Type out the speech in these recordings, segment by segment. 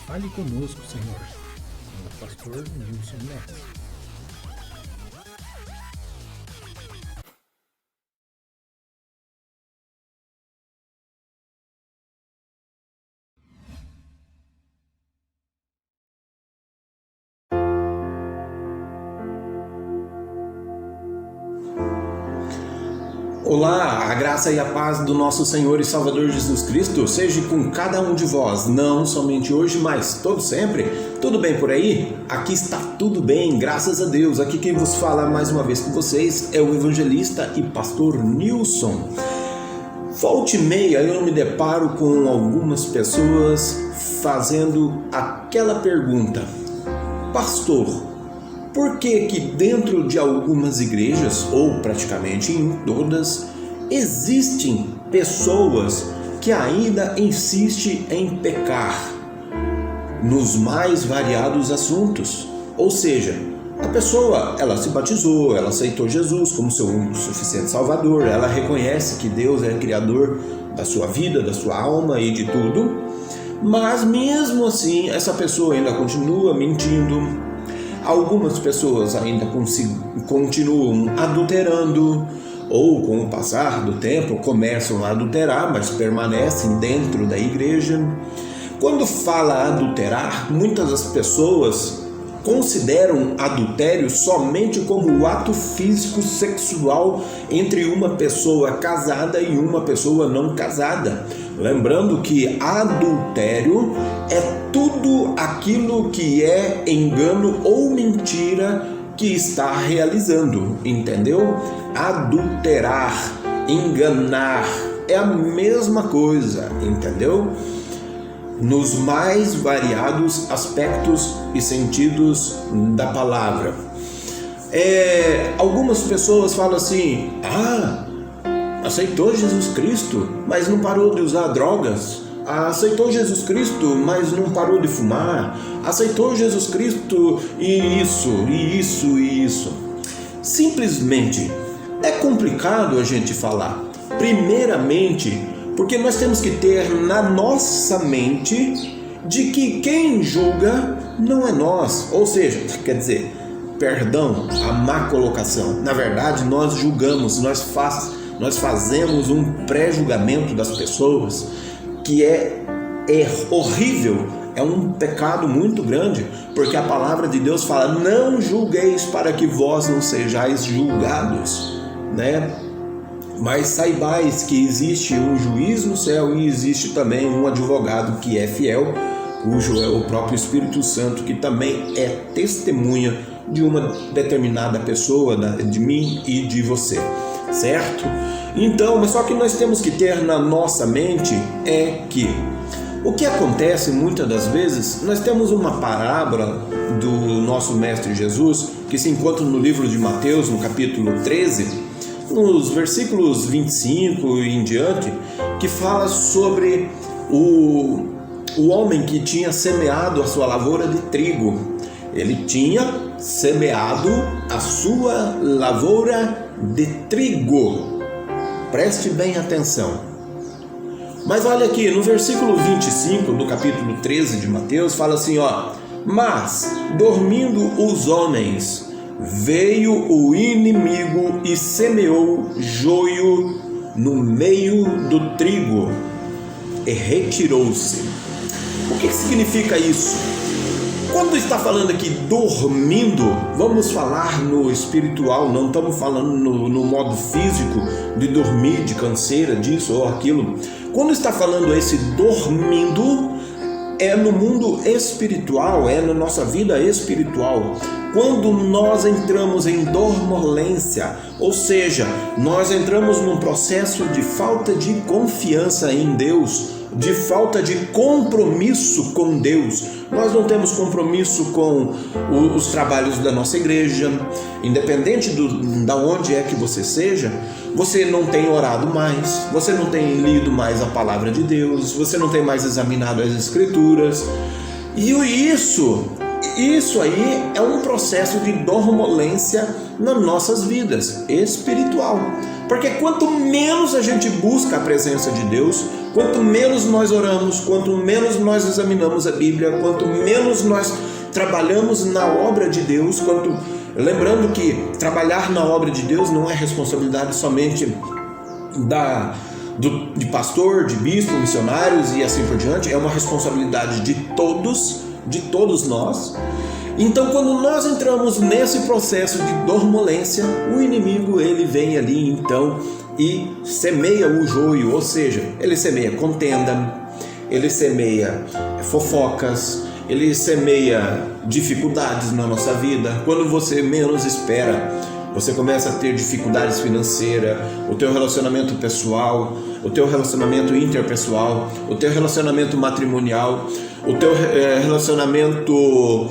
Fale conosco, Senhor, com o pastor Nilson Neto. Olá, a graça e a paz do nosso Senhor e Salvador Jesus Cristo seja com cada um de vós, não somente hoje, mas todo sempre. Tudo bem por aí? Aqui está tudo bem, graças a Deus. Aqui quem vos fala mais uma vez com vocês é o evangelista e pastor Nilson. Volta e meia eu me deparo com algumas pessoas fazendo aquela pergunta: pastor, por que dentro de algumas igrejas, ou praticamente em todas, existem pessoas que ainda insistem em pecar nos mais variados assuntos? Ou seja, a pessoa, ela se batizou, ela aceitou Jesus como seu único suficiente Salvador, ela reconhece que Deus é Criador da sua vida, da sua alma e de tudo, mas mesmo assim essa pessoa ainda continua mentindo. Algumas pessoas ainda continuam adulterando, ou com o passar do tempo começam a adulterar, mas permanecem dentro da igreja. Quando fala adulterar, muitas das pessoas consideram adultério somente como o ato físico sexual entre uma pessoa casada e uma pessoa não casada. Lembrando que adultério é tudo aquilo que é engano ou mentira que está realizando, entendeu? Adulterar, enganar, é a mesma coisa, entendeu? Nos mais variados aspectos e sentidos da palavra. Algumas pessoas falam assim: aceitou Jesus Cristo, mas não parou de usar drogas. Aceitou Jesus Cristo, mas não parou de fumar. Aceitou Jesus Cristo e isso. Simplesmente é complicado a gente falar. Primeiramente, porque nós temos que ter na nossa mente de que quem julga não é nós. Ou seja, quer dizer, perdão, a má colocação. Na verdade, nós julgamos, nós fazemos um pré-julgamento das pessoas que é horrível, é um pecado muito grande, porque a palavra de Deus fala: não julgueis para que vós não sejais julgados, né? Mas saibais que existe um juiz no céu e existe também um advogado que é fiel, cujo é o próprio Espírito Santo, que também é testemunha de uma determinada pessoa, de mim e de você, certo? Então, mas só que nós temos que ter na nossa mente é que o que acontece muitas das vezes, nós temos uma parábola do nosso Mestre Jesus, que se encontra no livro de Mateus, no capítulo 13, nos versículos 25 e em diante, que fala sobre o homem que tinha semeado a sua lavoura de trigo. Ele tinha semeado a sua lavoura de trigo. Preste bem atenção. Mas olha aqui, no versículo 25 do capítulo 13 de Mateus, fala assim, mas, dormindo os homens, veio o inimigo e semeou joio no meio do trigo e retirou-se. O que significa isso? Quando está falando aqui dormindo, vamos falar no espiritual, não estamos falando no modo físico de dormir, de canseira, disso ou aquilo. Quando está falando esse dormindo, é no mundo espiritual, é na nossa vida espiritual. Quando nós entramos em dormolência, ou seja, nós entramos num processo de falta de confiança em Deus, de falta de compromisso com Deus. Nós não temos compromisso com os trabalhos da nossa igreja, independente da onde é que você seja. Você não tem orado mais, você não tem lido mais a palavra de Deus, você não tem mais examinado as escrituras. E isso aí é um processo de dormolência nas nossas vidas espiritual. Porque quanto menos a gente busca a presença de Deus, quanto menos nós oramos, quanto menos nós examinamos a Bíblia, quanto menos nós trabalhamos na obra de Deus, lembrando que trabalhar na obra de Deus não é responsabilidade somente de pastor, de bispo, missionários e assim por diante, é uma responsabilidade de todos nós. Então, quando nós entramos nesse processo de dormolência, o inimigo ele vem ali então e semeia o joio, ou seja, ele semeia contenda, ele semeia fofocas, ele semeia dificuldades na nossa vida. Quando você menos espera, você começa a ter dificuldades financeiras, o teu relacionamento pessoal, o teu relacionamento interpessoal, o teu relacionamento matrimonial, o teu relacionamento,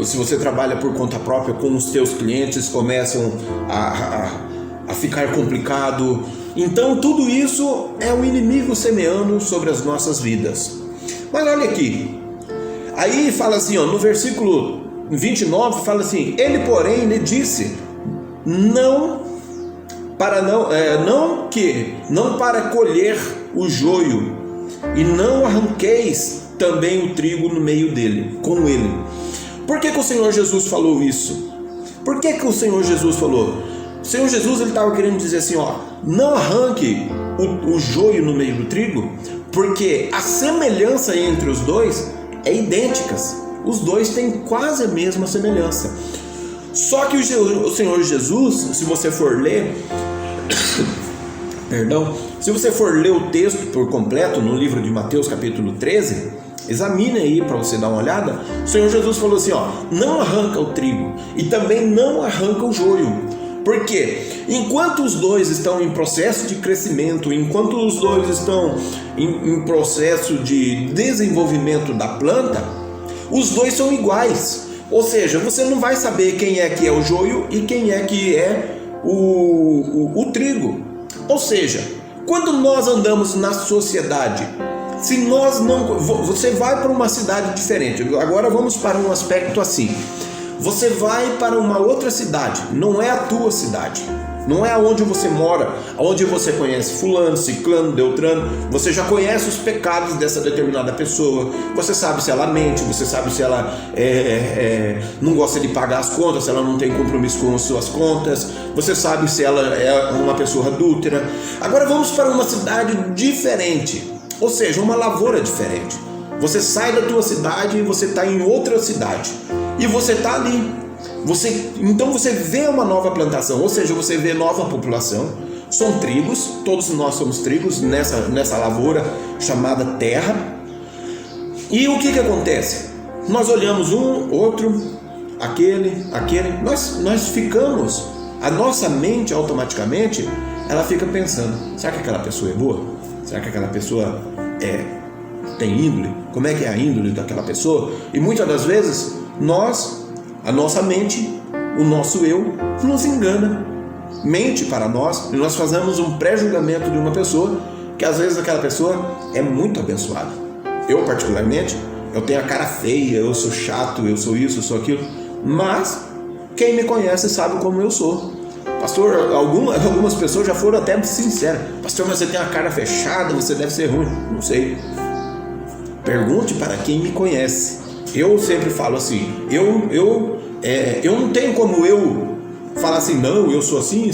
se você trabalha por conta própria, com os teus clientes começam a ficar complicado. Então tudo isso é o inimigo semeando sobre as nossas vidas. Mas olha aqui, aí fala assim, no versículo 29, fala assim: ele porém lhe disse, não para colher o joio, e não arranqueis também o trigo no meio dele, com ele. Por que o Senhor Jesus falou isso? Por que o Senhor Jesus falou? O Senhor Jesus estava querendo dizer assim, não arranque o joio no meio do trigo, porque a semelhança entre os dois é idênticas. Os dois têm quase a mesma semelhança. Só que o Senhor Jesus, se você for ler, se você for ler o texto por completo no livro de Mateus capítulo 13, examine aí para você dar uma olhada. O Senhor Jesus falou assim, não arranca o trigo e também não arranca o joio. Por quê? Enquanto os dois estão em processo de crescimento, enquanto os dois estão em processo de desenvolvimento da planta, os dois são iguais. Ou seja, você não vai saber quem é que é o joio e quem é que é o trigo. Ou seja, quando nós andamos na sociedade, se nós não... Você vai para uma cidade diferente. Agora vamos para um aspecto assim. Você vai para uma outra cidade, não é a tua cidade, não é onde você mora, onde você conhece fulano, ciclano, beltrano. Você já conhece os pecados dessa determinada pessoa, você sabe se ela mente, você sabe se ela não gosta de pagar as contas, se ela não tem compromisso com as suas contas, você sabe se ela é uma pessoa adúltera. Agora vamos para uma cidade diferente, ou seja, uma lavoura diferente. Você sai da tua cidade e você está em outra cidade. E você está ali, então você vê uma nova plantação, ou seja, você vê nova população, são trigos, todos nós somos trigos nessa lavoura chamada terra. E o que acontece? Nós olhamos um, outro, aquele, nós ficamos, a nossa mente automaticamente, ela fica pensando, será que aquela pessoa é boa? Será que aquela pessoa tem índole? Como é que é a índole daquela pessoa? E muitas das vezes a nossa mente, o nosso eu, nos engana, mente para nós, e nós fazemos um pré-julgamento de uma pessoa, que às vezes aquela pessoa é muito abençoada. Eu particularmente, eu tenho a cara feia, eu sou chato, eu sou isso, eu sou aquilo, mas quem me conhece sabe como eu sou. Pastor, algumas pessoas já foram até sinceras, pastor, mas você tem a cara fechada, você deve ser ruim. Não sei, pergunte para quem me conhece. Eu sempre falo assim, eu não tenho como eu falar assim, não, eu sou assim.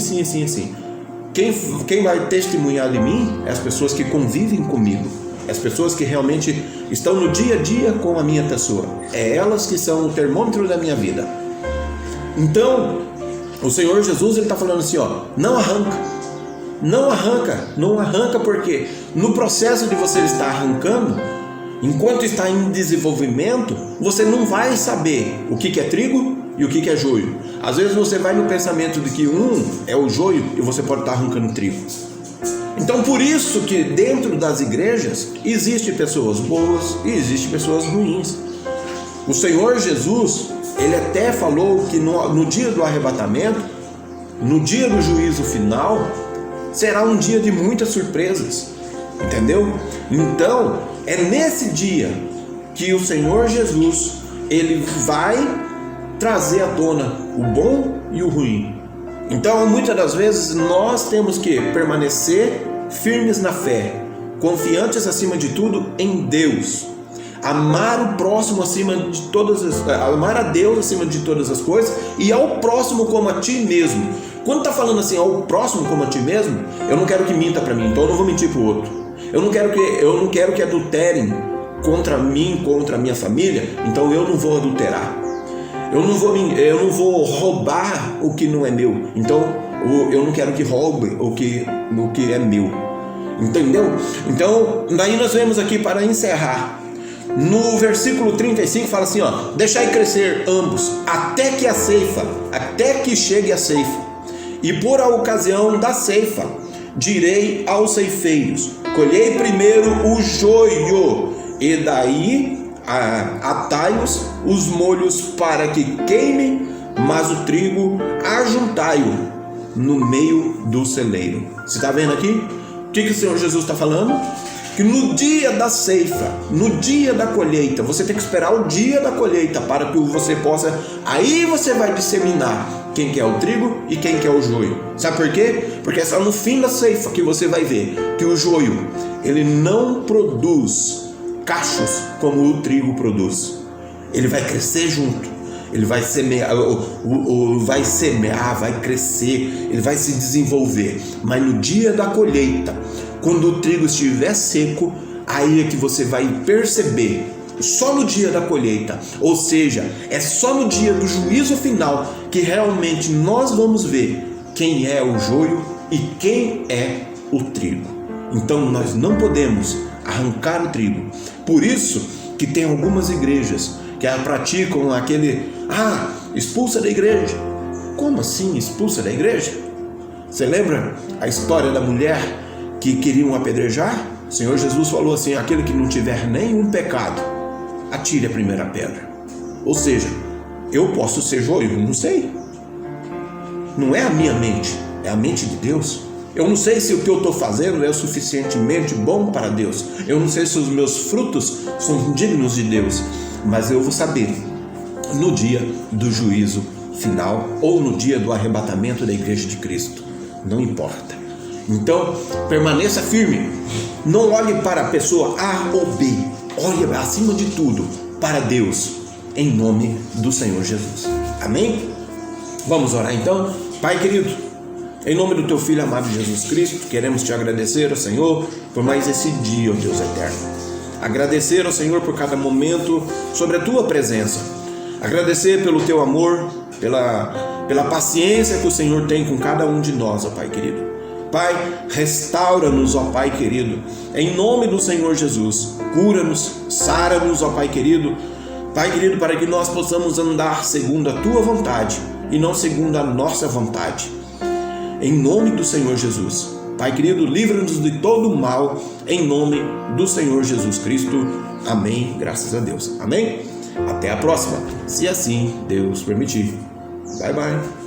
Quem vai testemunhar de mim é as pessoas que convivem comigo, as pessoas que realmente estão no dia a dia com a minha pessoa. É elas que são o termômetro da minha vida. Então, o Senhor Jesus está falando assim, não arranca, porque no processo de você estar arrancando, enquanto está em desenvolvimento, você não vai saber o que é trigo e o que é joio. Às vezes você vai no pensamento de que um é o joio e você pode estar arrancando trigo. Então por isso que dentro das igrejas existem pessoas boas e existem pessoas ruins. O Senhor Jesus, ele até falou que no dia do arrebatamento, no dia do juízo final, será um dia de muitas surpresas. Entendeu? Então, é nesse dia que o Senhor Jesus, ele vai trazer à tona o bom e o ruim. Então, muitas das vezes, nós temos que permanecer firmes na fé, confiantes acima de tudo em Deus, amar o próximo acima de amar a Deus acima de todas as coisas e ao próximo como a ti mesmo. Quando está falando assim, ao próximo como a ti mesmo, eu não quero que minta para mim, então eu não vou mentir para o outro. Eu não quero que adulterem contra mim, contra a minha família, então eu não vou adulterar. Eu não vou roubar o que não é meu, então eu não quero que roube o que é meu. Entendeu? Então, daí nós vemos aqui, para encerrar, no versículo 35 fala assim, ó: deixai crescer ambos até que chegue a ceifa, e por a ocasião da ceifa direi aos ceifeiros: colhei primeiro o joio, e daí atai-os os molhos para que queimem, mas o trigo ajuntai-o no meio do celeiro. Você está vendo aqui? O que o Senhor Jesus está falando? Que no dia da ceifa, no dia da colheita, você tem que esperar o dia da colheita para que você possa, aí você vai disseminar quem que é o trigo e quem que é o joio. Sabe por quê? Porque é só no fim da ceifa que você vai ver que o joio, ele não produz cachos como o trigo produz. Ele vai crescer junto. Ele vai semear, vai crescer, ele vai se desenvolver. Mas no dia da colheita, quando o trigo estiver seco, aí é que você vai perceber, só no dia da colheita, ou seja, é só no dia do juízo final que realmente nós vamos ver quem é o joio e quem é o trigo. Então nós não podemos arrancar o trigo. Por isso que tem algumas igrejas que praticam aquele, expulsa da igreja. Como assim expulsa da igreja? Você lembra a história da mulher que queriam apedrejar? O Senhor Jesus falou assim: aquele que não tiver nenhum pecado, atire a primeira pedra. Ou seja, eu posso ser joio? Não sei. Não é a minha mente, é a mente de Deus. Eu não sei se o que eu estou fazendo é o suficientemente bom para Deus. Eu não sei se os meus frutos são dignos de Deus. Mas eu vou saber no dia do juízo final ou no dia do arrebatamento da igreja de Cristo. Não importa. Então, permaneça firme. Não olhe para a pessoa A ou B. Olhe acima de tudo para Deus, em nome do Senhor Jesus. Amém? Vamos orar então. Pai querido, em nome do teu Filho amado Jesus Cristo, queremos te agradecer, ó Senhor, por mais esse dia, ó Deus eterno. Agradecer ao Senhor por cada momento sobre a tua presença. Agradecer pelo teu amor, pela paciência que o Senhor tem com cada um de nós, ó Pai querido. Pai, restaura-nos, ó Pai querido, em nome do Senhor Jesus. Cura-nos, sara-nos, ó Pai querido. Pai querido, para que nós possamos andar segundo a tua vontade e não segundo a nossa vontade. Em nome do Senhor Jesus. Pai querido, livra-nos de todo o mal, em nome do Senhor Jesus Cristo. Amém, graças a Deus. Amém? Até a próxima, se assim Deus permitir. Bye, bye.